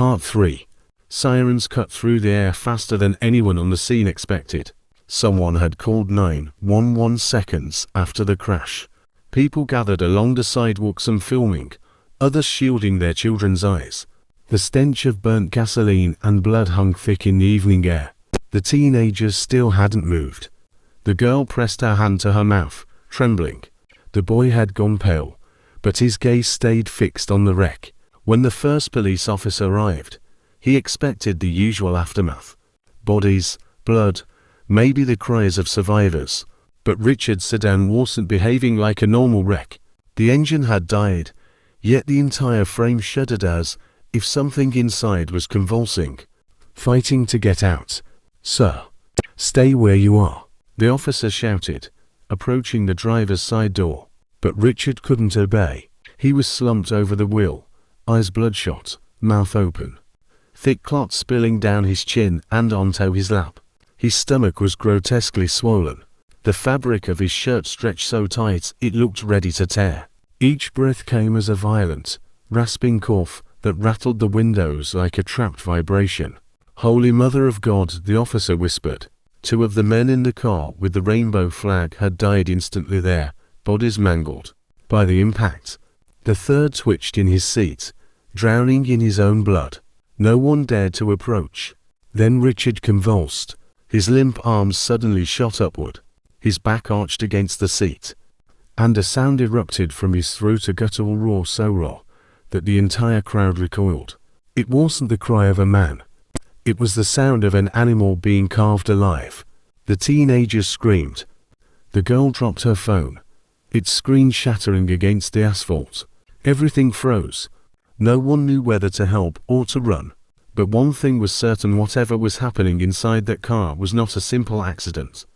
Part 3. Sirens cut through the air faster than anyone on the scene expected. Someone had called 911 seconds after the crash. People gathered along the sidewalks and filming, others shielding their children's eyes. The stench of burnt gasoline and blood hung thick in the evening air. The teenagers still hadn't moved. The girl pressed her hand to her mouth, trembling. The boy had gone pale, but his gaze stayed fixed on the wreck. When the first police officer arrived, he expected the usual aftermath. Bodies, blood, maybe the cries of survivors. But Richard's sedan wasn't behaving like a normal wreck. The engine had died, yet the entire frame shuddered as if something inside was convulsing, fighting to get out. "Sir, stay where you are," the officer shouted, approaching the driver's side door. But Richard couldn't obey. He was slumped over the wheel, eyes bloodshot, mouth open, thick clots spilling down his chin and onto his lap. His stomach was grotesquely swollen. The fabric of his shirt stretched so tight it looked ready to tear. Each breath came as a violent, rasping cough that rattled the windows like a trapped vibration. "Holy Mother of God," the officer whispered. Two of the men in the car with the rainbow flag had died instantly there, bodies mangled by the impact. The third twitched in his seat, drowning in his own blood. No one dared to approach. Then Richard convulsed. His limp arms suddenly shot upward. His back arched against the seat, and a sound erupted from his throat, a guttural roar so raw that the entire crowd recoiled. It wasn't the cry of a man. It was the sound of an animal being carved alive. The teenagers screamed. The girl dropped her phone, its screen shattering against the asphalt. Everything froze. No one knew whether to help or to run. But one thing was certain: whatever was happening inside that car was not a simple accident.